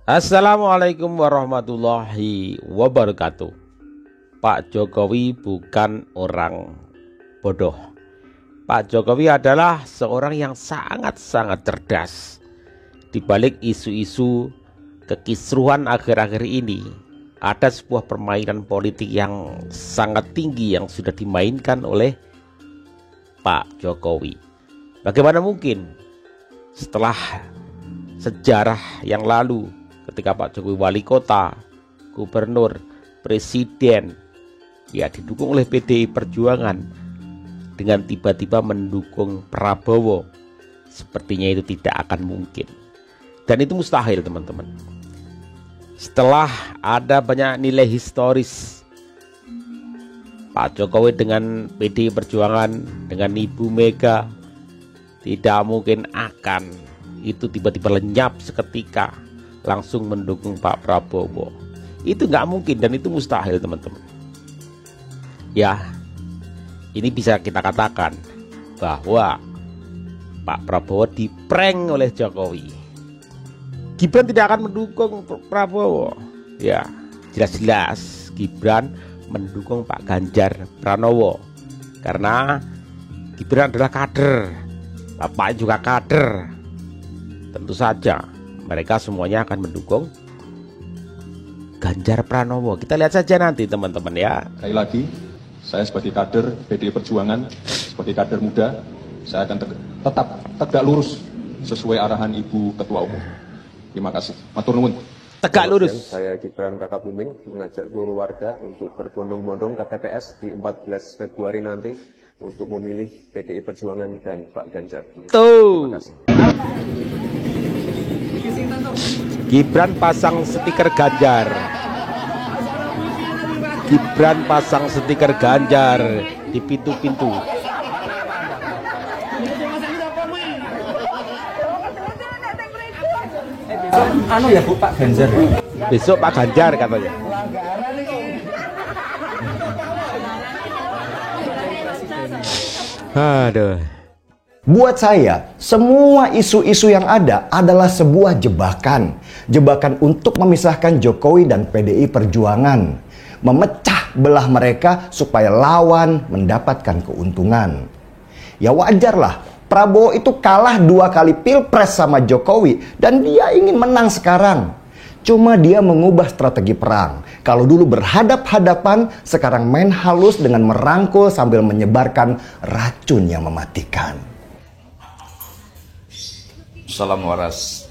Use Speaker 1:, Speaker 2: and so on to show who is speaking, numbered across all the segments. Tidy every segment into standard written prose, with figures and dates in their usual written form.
Speaker 1: Assalamualaikum warahmatullahi wabarakatuh. Pak Jokowi bukan orang bodoh. Pak Jokowi adalah seorang yang sangat-sangat cerdas. Di balik isu-isu kekisruhan akhir-akhir ini, ada sebuah permainan politik yang sangat tinggi yang sudah dimainkan oleh Pak Jokowi. Bagaimana mungkin setelah sejarah yang lalu, ketika Pak Jokowi wali kota, gubernur, presiden, ya didukung oleh PDI Perjuangan, dengan tiba-tiba mendukung Prabowo, sepertinya itu tidak akan mungkin. Dan itu mustahil, teman-teman. Setelah ada banyak nilai historis, Pak Jokowi dengan PDI Perjuangan, dengan Ibu Mega, tidak mungkin akan itu tiba-tiba lenyap seketika langsung mendukung Pak Prabowo. Itu nggak mungkin dan itu mustahil, teman-teman. Ya, ini bisa kita katakan bahwa Pak Prabowo diprank oleh Jokowi. Gibran tidak akan mendukung Prabowo. Ya, jelas-jelas Gibran mendukung Pak Ganjar Pranowo karena Gibran adalah kader, bapaknya juga kader. Tentu saja mereka semuanya akan mendukung Ganjar Pranowo. Kita lihat saja nanti, teman-teman, ya.
Speaker 2: Sekali lagi, saya sebagai kader PDI Perjuangan, sebagai kader muda, saya akan tetap tegak lurus sesuai arahan Ibu Ketua Umum. Terima kasih. Matur nuwun.
Speaker 1: Tegak lurus.
Speaker 3: Saya Gibran Kakabuming mengajak seluruh warga untuk berbondong-bondong ke TPS di 14 Februari nanti untuk memilih PDI Perjuangan dan Pak Ganjar.
Speaker 1: Tuh. Gibran pasang stiker Ganjar. Gibran pasang stiker Ganjar di pintu-pintu.
Speaker 4: Anu ya Bu, Pak Ganjar.
Speaker 1: Besok Pak Ganjar katanya. Aduh.
Speaker 5: Buat saya, semua isu-isu yang ada adalah sebuah jebakan. Jebakan untuk memisahkan Jokowi dan PDI Perjuangan. Memecah belah mereka supaya lawan mendapatkan keuntungan. Ya wajarlah, Prabowo itu kalah 2 kali pilpres sama Jokowi dan dia ingin menang sekarang. Cuma dia mengubah strategi perang. Kalau dulu berhadap-hadapan, sekarang main halus dengan merangkul sambil menyebarkan racun yang mematikan.
Speaker 4: Salam waras.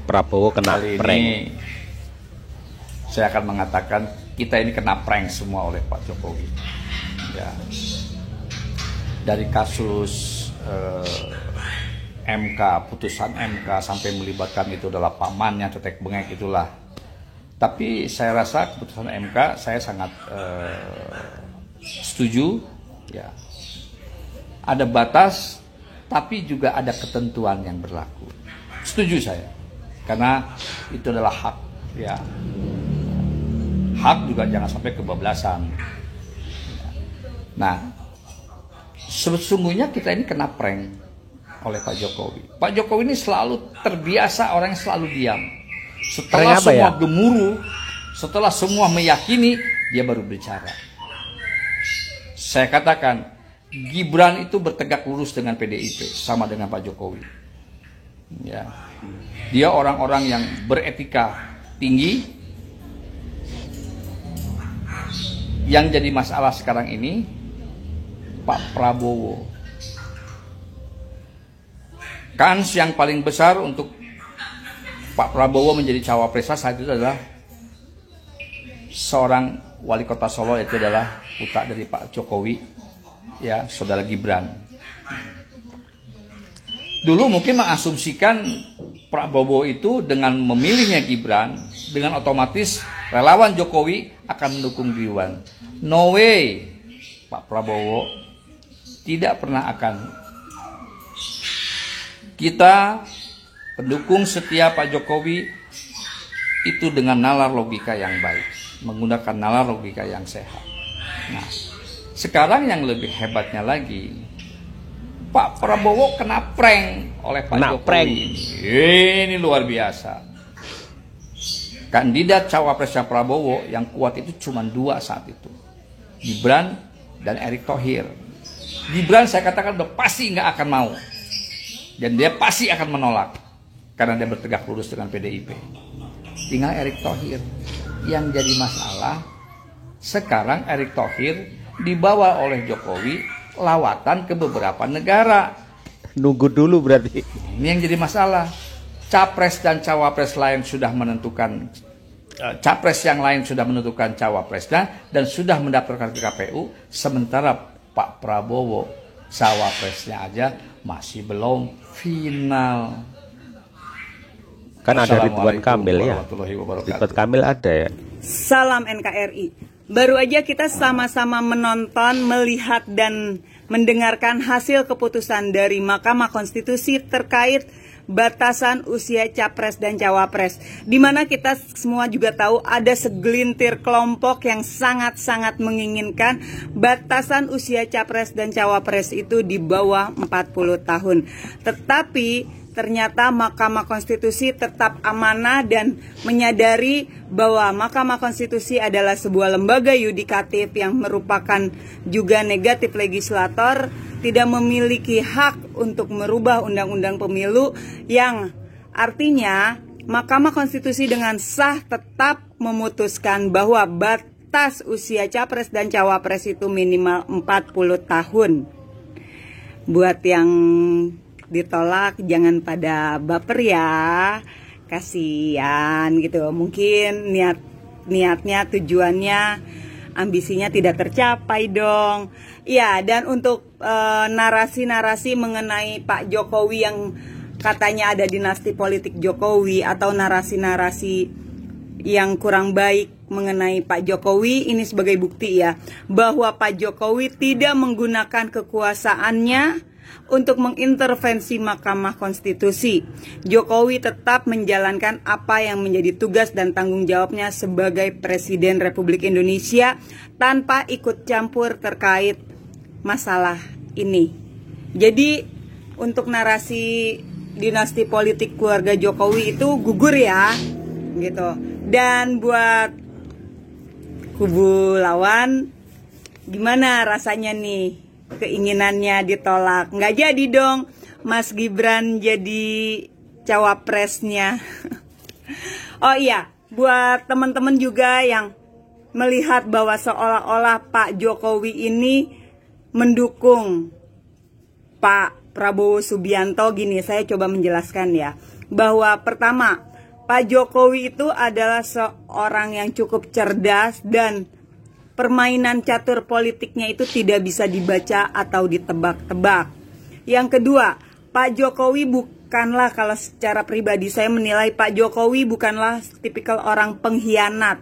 Speaker 1: Prabowo kena
Speaker 4: Kali
Speaker 1: prank.
Speaker 4: ini saya akan mengatakan kita ini kena prank semua oleh Pak Jokowi. Ya. Dari kasus MK, putusan MK sampai melibatkan itu adalah pamannya tetek bengek itulah. Tapi saya rasa keputusan MK saya sangat setuju. Ya. Ada batas, tapi juga ada ketentuan yang berlaku. Setuju saya, karena itu adalah hak. Ya. Hak juga jangan sampai kebablasan. Nah, sesungguhnya kita ini kena prank oleh Pak Jokowi. Pak Jokowi ini selalu terbiasa orang yang selalu diam. Setelah semua gemuruh, setelah semua meyakini, dia baru bicara. Saya katakan, Gibran itu bertegak lurus dengan PDIP, sama dengan Pak Jokowi. Ya. Dia orang-orang yang beretika tinggi. Yang jadi masalah sekarang ini Pak Prabowo. Kans yang paling besar untuk Pak Prabowo menjadi cawapres saat itu adalah seorang wali kota Solo, itu adalah putra dari Pak Jokowi, ya, saudara Gibran. Dulu mungkin mengasumsikan Prabowo itu dengan memilihnya Gibran, dengan otomatis relawan Jokowi akan mendukung Gibran. No way, Pak Prabowo tidak pernah akan. Kita pendukung setia Pak Jokowi itu dengan nalar logika yang baik, menggunakan nalar logika yang sehat. Nah, sekarang yang lebih hebatnya lagi, Pak Prabowo kena prank oleh Pak Jokowi. Ini luar biasa. Kandidat cawapresnya Prabowo yang kuat itu cuma 2 saat itu, Gibran dan Erick Thohir. Gibran saya katakan udah pasti nggak akan mau, dan dia pasti akan menolak karena dia bertegak lurus dengan PDIP. Tinggal Erick Thohir yang jadi masalah. Sekarang Erick Thohir dibawa oleh Jokowi lawatan ke beberapa negara.
Speaker 1: Nunggu dulu berarti.
Speaker 4: Ini yang jadi masalah. Capres dan cawapres lain sudah menentukan, capres yang lain sudah menentukan cawapresnya dan sudah mendaftarkan ke KPU, sementara Pak Prabowo cawapresnya aja masih belum final.
Speaker 1: Kan ada Ridwan Kamil ya. Ridwan Kamil ada ya.
Speaker 6: Salam NKRI. Baru aja kita sama-sama menonton, melihat dan mendengarkan hasil keputusan dari Mahkamah Konstitusi terkait batasan usia capres dan cawapres, di mana kita semua juga tahu ada segelintir kelompok yang sangat-sangat menginginkan batasan usia capres dan cawapres itu di bawah 40 tahun. Tetapi ternyata Mahkamah Konstitusi tetap amanah dan menyadari bahwa Mahkamah Konstitusi adalah sebuah lembaga yudikatif yang merupakan juga negatif legislator, tidak memiliki hak untuk merubah undang-undang pemilu, yang artinya Mahkamah Konstitusi dengan sah tetap memutuskan bahwa batas usia capres dan cawapres itu minimal 40 tahun. Buat yang ditolak jangan pada baper ya, kasihan gitu. Mungkin niatnya, tujuannya, ambisinya tidak tercapai dong. Ya, dan untuk narasi-narasi mengenai Pak Jokowi yang katanya ada dinasti politik Jokowi, atau narasi-narasi yang kurang baik mengenai Pak Jokowi, ini sebagai bukti ya bahwa Pak Jokowi tidak menggunakan kekuasaannya untuk mengintervensi Mahkamah Konstitusi. Jokowi tetap menjalankan apa yang menjadi tugas dan tanggung jawabnya sebagai Presiden Republik Indonesia tanpa ikut campur terkait masalah ini. Jadi untuk narasi dinasti politik keluarga Jokowi itu gugur ya, gitu. Dan buat kubu lawan, gimana rasanya nih? Keinginannya ditolak. Nggak jadi dong Mas Gibran jadi cawapresnya. Oh iya, buat teman-teman juga yang melihat bahwa seolah-olah Pak Jokowi ini mendukung Pak Prabowo Subianto, gini saya coba menjelaskan ya, bahwa pertama, Pak Jokowi itu adalah seorang yang cukup cerdas dan permainan catur politiknya itu tidak bisa dibaca atau ditebak-tebak. Yang kedua, Pak Jokowi bukanlah, kalau secara pribadi saya menilai Pak Jokowi bukanlah tipikal orang pengkhianat.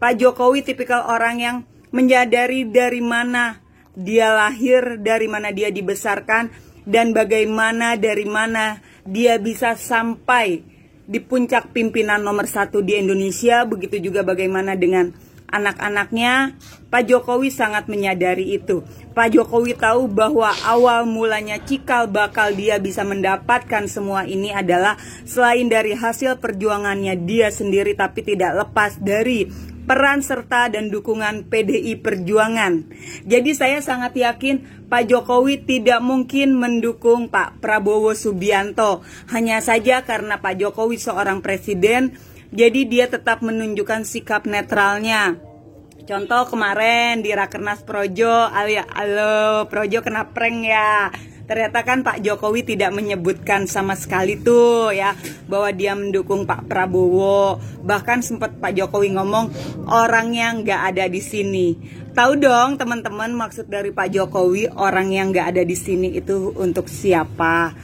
Speaker 6: Pak Jokowi tipikal orang yang menyadari dari mana dia lahir, dari mana dia dibesarkan, dan bagaimana dari mana dia bisa sampai di puncak pimpinan nomor 1 di Indonesia. Begitu juga bagaimana dengan anak-anaknya. Pak Jokowi sangat menyadari itu. Pak Jokowi tahu bahwa awal mulanya cikal bakal dia bisa mendapatkan semua ini adalah selain dari hasil perjuangannya dia sendiri, tapi tidak lepas dari peran serta dan dukungan PDI Perjuangan. Jadi saya sangat yakin Pak Jokowi tidak mungkin mendukung Pak Prabowo Subianto. Hanya saja karena Pak Jokowi seorang presiden, jadi dia tetap menunjukkan sikap netralnya. Contoh kemarin di Rakernas Projo, halo Projo kena prank ya. Ternyata kan Pak Jokowi tidak menyebutkan sama sekali tuh ya bahwa dia mendukung Pak Prabowo. Bahkan sempat Pak Jokowi ngomong orangnya nggak ada di sini. Tahu dong teman-teman maksud dari Pak Jokowi orang yang nggak ada di sini itu untuk siapa?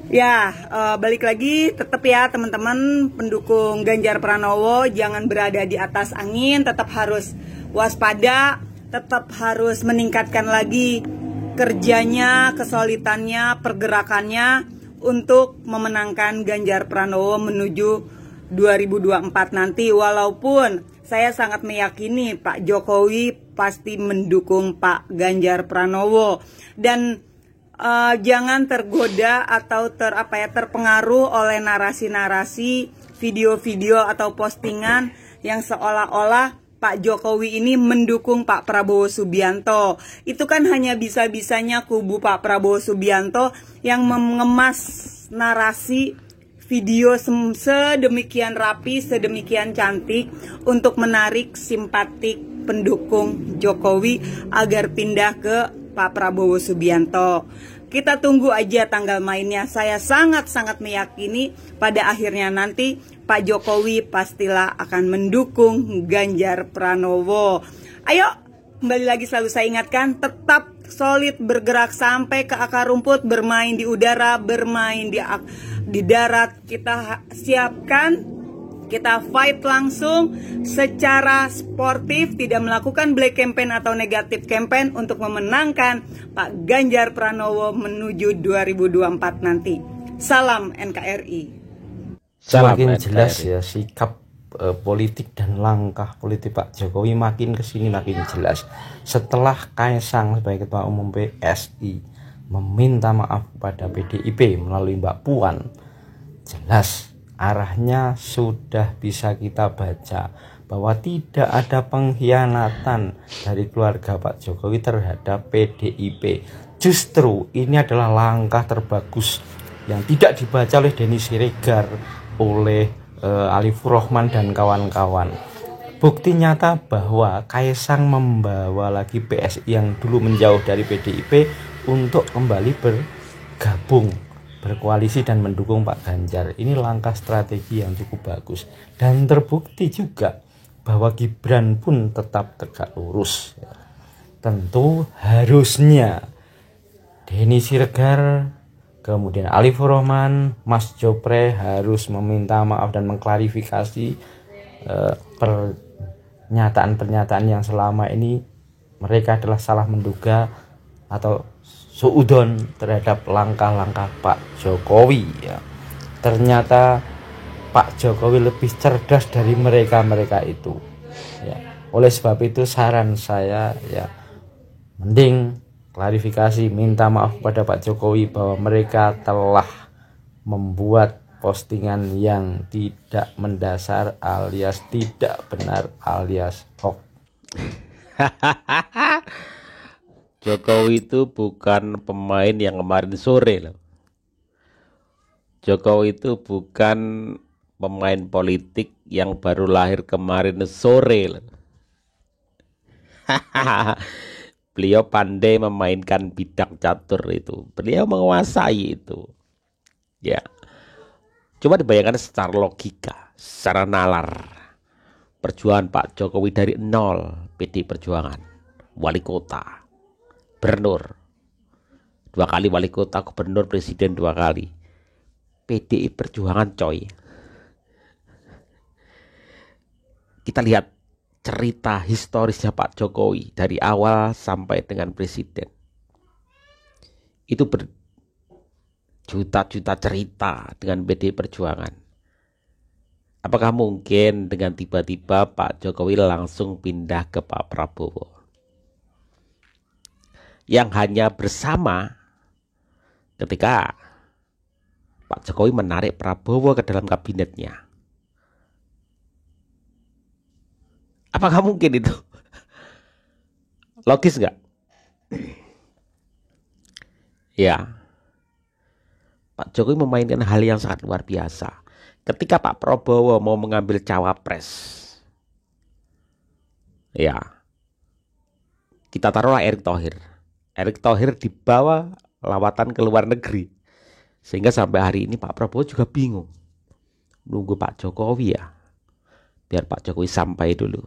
Speaker 6: Ya, balik lagi tetap ya teman-teman pendukung Ganjar Pranowo jangan berada di atas angin, tetap harus waspada, tetap harus meningkatkan lagi kerjanya, kesulitannya, pergerakannya untuk memenangkan Ganjar Pranowo menuju 2024 nanti. Walaupun saya sangat meyakini Pak Jokowi pasti mendukung Pak Ganjar Pranowo, dan jangan tergoda atau terpengaruh oleh narasi-narasi video-video atau postingan yang seolah-olah Pak Jokowi ini mendukung Pak Prabowo Subianto. Itu kan hanya bisa-bisanya kubu Pak Prabowo Subianto yang mengemas narasi video sedemikian rapi, sedemikian cantik untuk menarik simpatik pendukung Jokowi agar pindah ke Pak Prabowo Subianto. Kita tunggu aja tanggal mainnya. Saya sangat-sangat meyakini pada akhirnya nanti Pak Jokowi pastilah akan mendukung Ganjar Pranowo. Ayo, kembali lagi selalu saya ingatkan, tetap solid bergerak sampai ke akar rumput, bermain di udara, bermain di darat. Kita siapkan, kita fight langsung secara sportif, tidak melakukan black campaign atau negatif campaign untuk memenangkan Pak Ganjar Pranowo menuju 2024 nanti. Salam NKRI.
Speaker 7: Semakin jelas ya sikap politik dan langkah politik Pak Jokowi makin kesini makin jelas. Setelah Kaisang sebagai Ketua Umum PSI meminta maaf kepada PDIP melalui Mbak Puan, jelas arahnya sudah bisa kita baca bahwa tidak ada pengkhianatan dari keluarga Pak Jokowi terhadap PDIP. Justru ini adalah langkah terbagus yang tidak dibaca oleh Denny Siregar, oleh Alifur Rahman dan kawan-kawan. Bukti nyata bahwa Kaisang membawa lagi PSI yang dulu menjauh dari PDIP untuk kembali bergabung, berkoalisi dan mendukung Pak Ganjar. Ini langkah strategi yang cukup bagus dan terbukti juga bahwa Gibran pun tetap tegak lurus. Tentu harusnya Denny Siregar, kemudian Alifur Rahman, Mas Jopre harus meminta maaf dan mengklarifikasi pernyataan-pernyataan yang selama ini mereka adalah salah menduga atau suudon terhadap langkah-langkah Pak Jokowi ya. Ternyata Pak Jokowi lebih cerdas dari mereka itu ya. Oleh sebab itu saran saya ya, mending klarifikasi, minta maaf kepada Pak Jokowi bahwa mereka telah membuat postingan yang tidak mendasar alias tidak benar alias hoax.
Speaker 1: Jokowi itu bukan pemain yang kemarin sore loh. Jokowi itu bukan pemain politik yang baru lahir kemarin sore loh. Beliau pandai memainkan bidang catur itu. Beliau menguasai itu. Ya. Coba dibayangkan secara logika, secara nalar. Perjuangan Pak Jokowi dari nol, PD Perjuangan, wali kota, gubernur, 2 kali wali kota, gubernur, presiden 2 kali. PDI Perjuangan coy. Kita lihat cerita historisnya Pak Jokowi dari awal sampai dengan presiden. Itu berjuta-juta cerita dengan PDI Perjuangan. Apakah mungkin dengan tiba-tiba Pak Jokowi langsung pindah ke Pak Prabowo? Yang hanya bersama ketika Pak Jokowi menarik Prabowo ke dalam kabinetnya. Apakah mungkin itu? Logis nggak? Ya, Pak Jokowi memainkan hal yang sangat luar biasa. Ketika Pak Prabowo mau mengambil cawapres, ya, kita taruhlah Erick Thohir. Erick Thohir dibawa lawatan ke luar negeri, sehingga sampai hari ini Pak Prabowo juga bingung. Nunggu Pak Jokowi ya, biar Pak Jokowi sampai dulu,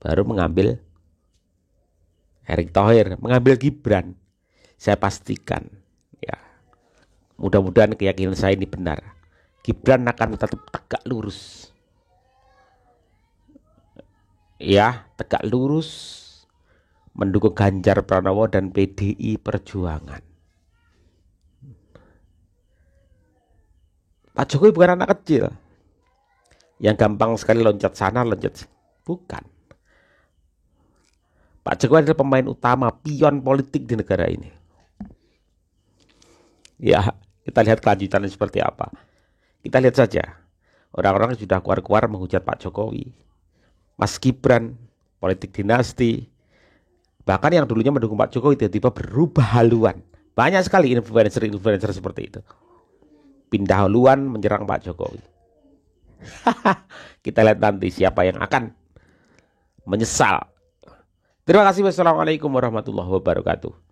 Speaker 1: baru mengambil Erick Thohir, mengambil Gibran. Saya pastikan, ya, mudah-mudahan keyakinan saya ini benar. Gibran akan tetap tegak lurus, ya, tegak lurus mendukung Ganjar Pranowo dan PDI Perjuangan. Pak Jokowi bukan anak kecil yang gampang sekali loncat sana loncat sini. Bukan. Pak Jokowi adalah pemain utama, pion politik di negara ini. Ya, kita lihat kelanjutannya seperti apa. Kita lihat saja Orang-orang sudah keluar-keluar menghujat Pak Jokowi, Mas Gibran, politik dinasti. Bahkan yang dulunya mendukung Pak Jokowi tiba-tiba berubah haluan. Banyak sekali influencer-influencer seperti itu. Pindah haluan menyerang Pak Jokowi. Kita lihat nanti siapa yang akan menyesal. Terima kasih. Wassalamualaikum warahmatullahi wabarakatuh.